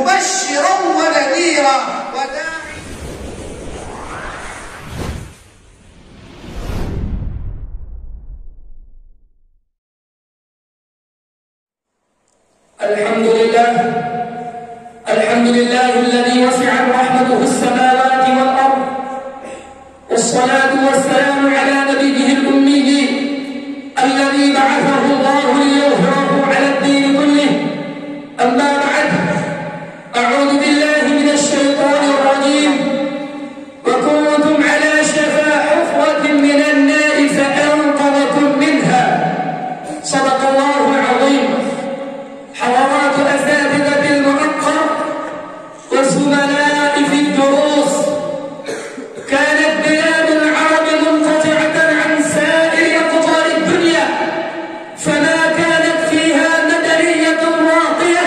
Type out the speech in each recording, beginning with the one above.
مبشرا ونذيرا وداعيا. الحمد لله الذي وسعت رحمته السماوات والأرض، والصلاة والسلام على نبيه الأمي الذي بعثه الله ليظهره على الدين كله. أما بعد، أعوذ بالله من الشيطان الرجيم. وكنتم على شفا حفرة من النار فأنقذكم منها. صدق الله العظيم. حضرات أساتذة المعقر وزملاء في الدروس، كانت بلاد العرب منقطعة عن سائر أقطار الدنيا، فما كانت فيها مدنية راقية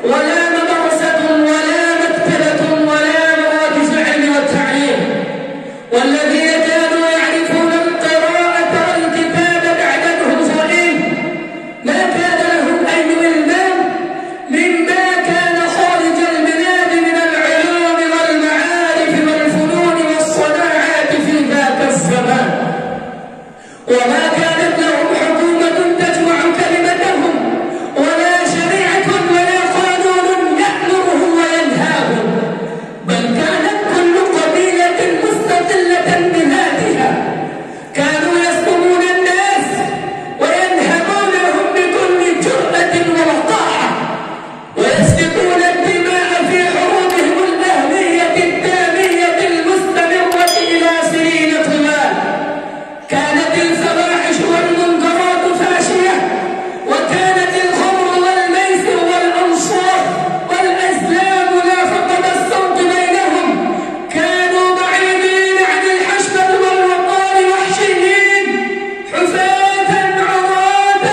ولا مدرسة ولا مكتبة ولا مراكز العلم والتعليم، والذين كانوا يعرفون القراءة والكتاب بعد الهزائم ما كان لهم أي علمان مما كان خارج البلاد من العلوم والمعارف والفنون والصناعات في ذاك الزمان، وما كانت لهم حكومة تجمع كلمتهم ولا شريعة ولا قانون يأمرهم وينهاهم، بل كانت كل قبيلة مستقلة بذاتها. كانوا يسلمون الناس وينهبونهم بكل جرأة ووقاحة، ويسفكون الدماء في حروبهم الأهلية الدامية المستمرة إلى سنين طوال. كانت الفواحش والمنكرات فاشية، وكانت الخمر والميسر والأنصار والأزلام لا فقد الصوت بينهم. كانوا بعيدين عن الحشمة والوقار، وحشيين حفاة عراة،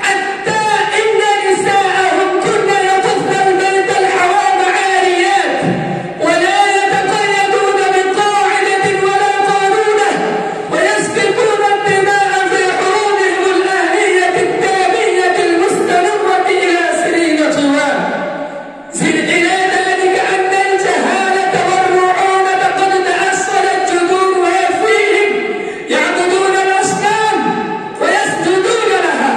حتى إن نساءهم كن يطفن البيت الحرام عاريات، ولا يتقيدون بقاعدة ولا قانونة، ويسفكون الدماء في حروبهم الأهلية الدامية المستمرة إلى سنين طوال. زد إلى ذلك أن الجهالة والرعونة قد تأصلت جذورها فيهم، يعبدون الأصنام ويسجدون لها،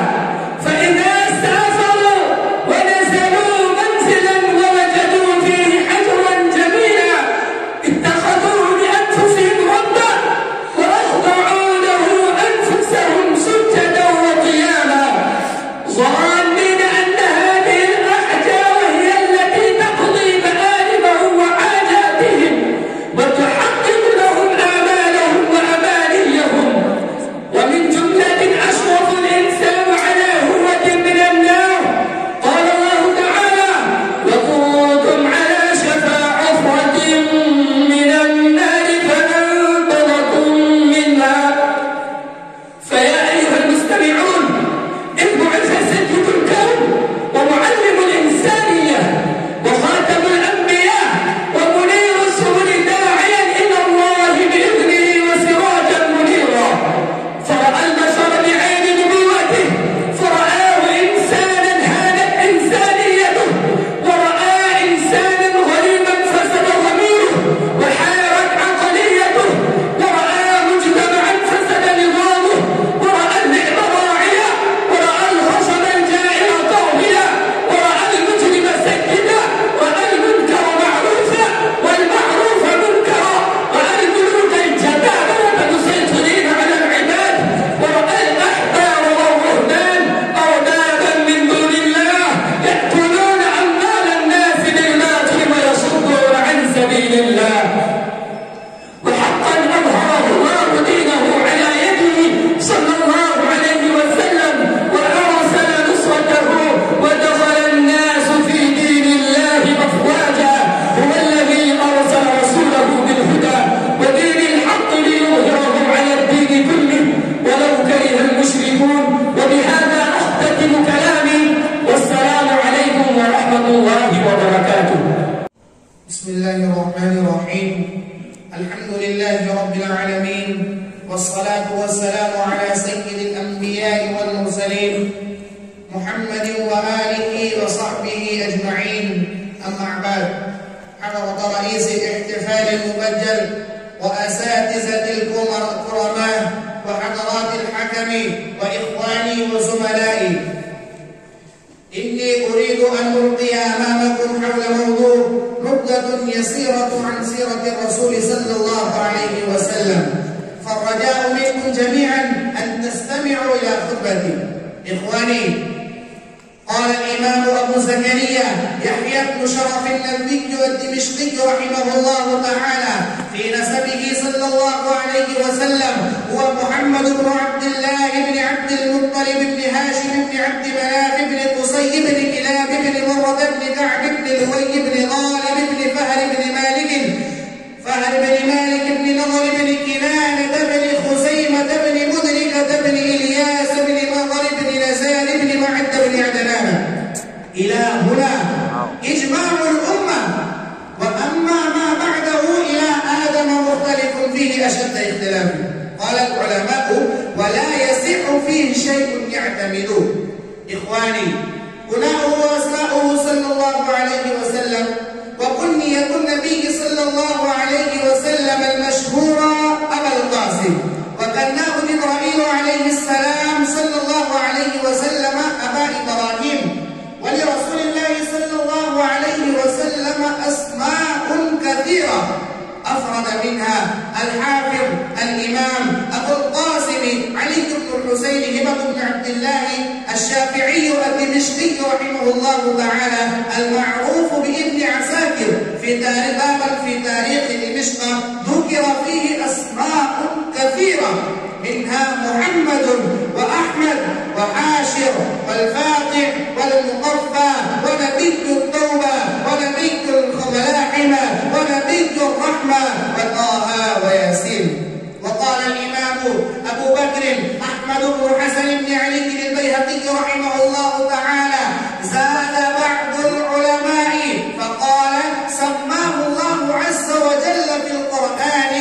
فإذا سافروا ونزلوا منزلا ووجدوا فيه حجرا جميلا اتخذوه لأنفسهم ربا، وأخضعوا له أنفسهم سجدا وقياما، ظانين أن هذه الأحجار هي التي تقضي مآربهم وحاجاتهم وتحقق لهم آمالهم وأمانيهم. ومن جملة أشرف الإنسان على هوة من النار. قال الله تعالى: وكنتم على شفا حفرة من النار فأنقذكم منها. فيا أيها المستمعون، إذ بعث سيد الكون ومعلم الإنسانية وخاتم الأنبياء ومنير السبل داعيا إلى الله بإذنه وسراجا منيرا، فرأى البشر بعين نبوته، فرآه إنسانا هانت إنسانيته، ورأى إنسانا غريبا فسد ضميره وحارت عقليته، ورأى مجتمعا فسد نظامه، ورأى اللعب راعيا، ورأى الخشب الجائع طاغيا، ورأى المجرم سيدا، ورأى المنكر معروفا والمعروف منكرا، ورأى الملوك الجبابرة مسيطرين على العباد، ورأى الأحبار والرهبان أربابا من دون الله يأكلون أموال الناس بالباطل ويصدون عن سبيل الله. وحقا أظهره الله دينه على يده صلى الله عليه وسلم، وأرسل نصرته، ودخل الناس في دين الله أفواجا. هو الذي أرسل رسوله بالهدى ودين الحق ليظهره على الدين كله ولو كره المشركون. وبهذا أختتم كلامي، والسلام عليكم ورحمة الله وبركاته. بسم الله الرحمن الرحيم. الحمد لله رب العالمين، والصلاة والسلام على سيد الأنبياء والمرسلين محمد وآله وصحبه أجمعين. بعد. حضرة رئيس الاحتفال المبجل وأساتذة الكرماء وحضرات الحكم وإخواني وزملائي، إني أريد أن ألقي أمامكم حول موضوع نبذة يسيرة عن سيرة الرسول صلى الله عليه وسلم، فالرجاء منكم جميعا أن تستمعوا إلى خطبتي. إخواني، قال الإمام أبو زكريا يحيى بن شرف النبي الدمشقي رحمه الله تعالى في نسبه صلى الله عليه وسلم هو محمد بن عبد الله بن عبد المطلب بن هاشم بن عبد مناف بن قصي بن كلاب بن مرة بن كعب بن لؤي بن غالب بن فهر بن مالك بن نضر بن كنانة بن خزيمة بن مدركة بن إلياس بن مضر بن نزار بن معد بن عدنان. إلى هنا إجماع الأمة، وأما ما بعده إلى آدم مختلف فيه أشد اختلاف. قال العلماء ولا يصح فيه شيء يعتمدوه. إخواني، كناؤه وأسماؤه صلى الله عليه وسلم وكنية النبي صلى الله عليه وسلم المشهورة أبا القاسم، وكناه جبرائيل عليه السلام صلى الله عليه وسلم أبا إبراهيم. ولرسول الله صلى الله عليه وسلم أسماء كثيرة أفرد منها الحافظ الإمام أبو القاسم علي بن الحسين هبة بن عبد الله الشافعي الدمشقي رحمه الله تعالى المعروف بابن عساكر في تاريخ دمشق، ذكر فيه أسماء كثيرة منها محمد وأحمد وحاشر والفاتح والمقفى ونبي التوبة ونبي الملاحمة ونبي الرحمة وطه وياسين. وقال الإمام أبو بكر أحمد بن حسن بن علي البيهقي رحمه الله تعالى زاد بعض العلماء فقال سماه الله عز وجل في القرآن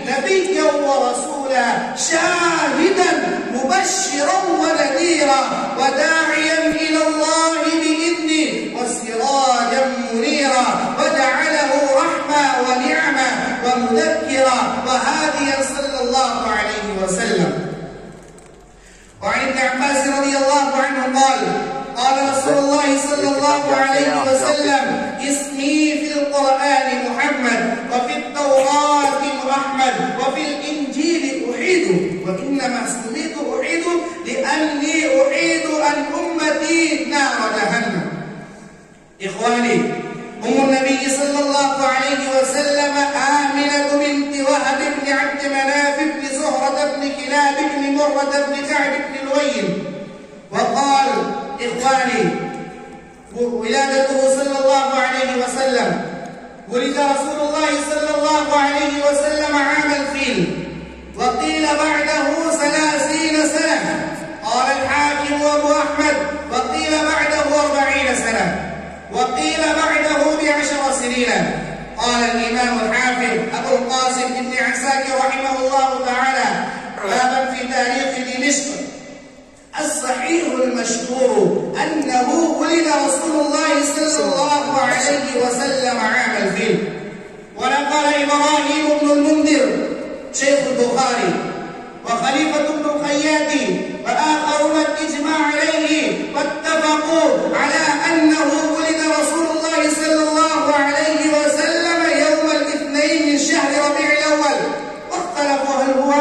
نبيا ورسولا شاهدا مبشرا ونذيرا وداعيا إلى الله بإذنه وسراجا منيرا وجعله رحمة ونعمة ومذكرا وهاديا صلى الله عليه وسلم. وعن ابن عباس رضي الله عنه قال رسول الله صلى الله عليه وسلم اسمي في القرآن محمد وفي التوراة أحمد وفي الإنجيل أعيد، وإنما سميت أعيد لأني أعيد عن أمتي نار جهنم. إخواني، أم النبي صلى الله عليه وسلم آمنة بنت وهب بن عبد مناف بن زهرة بن كلاب بن مرة بن كعب بن لؤي. وقال إخواني ولادته صلى الله عليه وسلم، ولد رسول الله صلى الله عليه وسلم عام الفيل، وقيل بعده 30 سنة، قال الحاكم وابو أحمد، وقيل بعده 40 سنة، وقيل بعده ب10 سنين. قال الإمام الحافظ أبو القاسم بن عساكر رحمه الله تعالى بابا في تاريخ دمشق الصحيح المشهور أنه ولد رسول الله صلى الله عليه وسلم عام الفيل. ونقل إبراهيم بن المنذر شيخ البخاري وخليفة بن الخياط وآخرون الإجماع عليه واتفقوا على أنه ولد رسول الله صلى الله عليه وسلم يوم الاثنين من شهر ربيع الأول، واختلفوا هل هو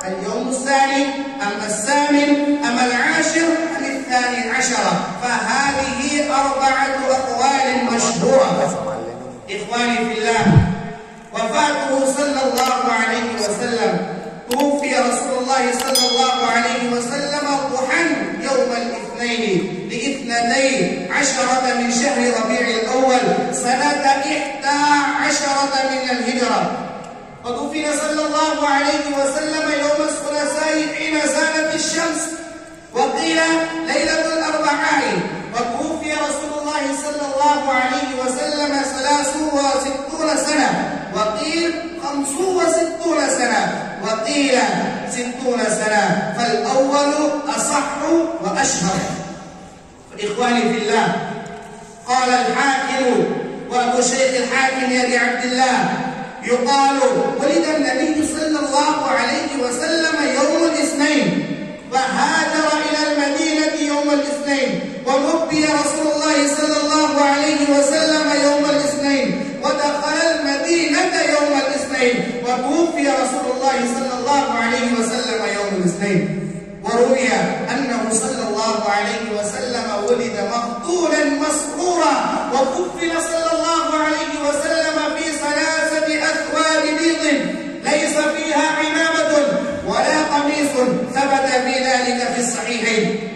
اليوم الثاني أم الثامن أم العاشر أم 12، فهذه 4 أقوال مشهورة. إخواني في الله، وفاته صلى الله عليه وسلم، توفي رسول الله صلى الله عليه وسلم ضحى يوم الاثنين ل12 من شهر ربيع الأول سنة 11 من الهجرة. ودفن صلى الله عليه وسلم يوم الثلاثاء حين زالت الشمس، وقيل ليلة الأربعاء. وتوفي رسول الله صلى الله عليه وسلم 63 سنة، وقيل 65 سنة، وقيل 60 سنة، فالأول أصح وأشهر. إخواني في الله، قال الحاكم وأبو شيخ الحاكم أبي عبد الله يقال ولد النبي صلى الله عليه وسلم يوم الاثنين، فهاجر إلى المدينة يوم الاثنين، وربي رسول الله صلى الله عليه وسلم يوم الاثنين، ودخل المدينة يوم الاثنين، وتوفي رسول الله صلى الله عليه وسلم يوم الاثنين. وروي أنه صلى الله عليه وسلم ولد مقتولا مسرورا، وكفن صلى الله عليه وسلم في 3 أثواب بيض ليس فيها عمامة ولا قميص، ثبت في ذلك في الصحيحين.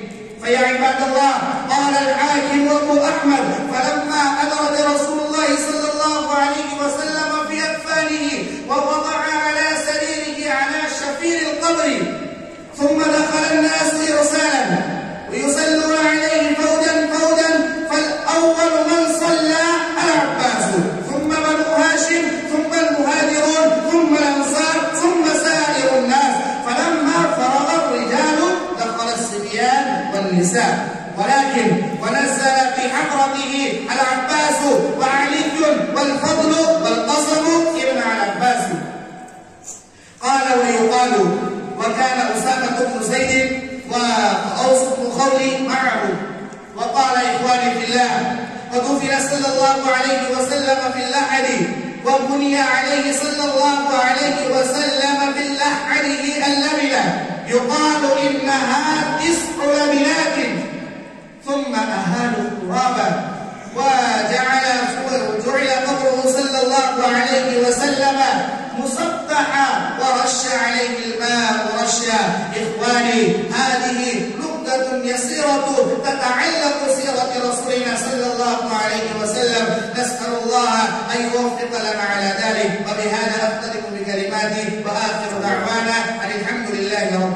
فيا عباد الله، قال الحاكم وابو أحمد: فلما أدرك رسول الله صلى الله عليه وسلم في أكفانه ووضع على سريره على شفير القبر، ثم دخل الناس إرسالا ويصلون عليه فوجا فوجا، فالأول من صلى العباس، ثم بنو هاشم، ثم المهاجرون، ثم الأنصار، ثم سائر الناس. فلما فرغ الرجال دخل الصبيان والنساء، ولكن ونزل في حضرته العباس وعلي والفضل والقصب ابن العباس. قال ويقال وكان أسامة بن زيد وأوس بن خولي معه. وقال إخواني في الله: ودفن صلى الله عليه وسلم في اللحد، وبني عليه صلى الله عليه وسلم في لحده اللبنة، يقال إنها 9 لبنات، ثم أهالوا التراب، وجعل قبره صلى الله عليه وسلم مسطحا ورش عليه الماء رشا. إخواني، هذه نقطة يسيرة تتعلق سيرة رسولنا صلى الله عليه وسلم، نسأل الله أن يوفق لنا على ذلك. وبهذا أختتم بكلماتي، وآخر دعوانا أن الحمد لله رب العالمين.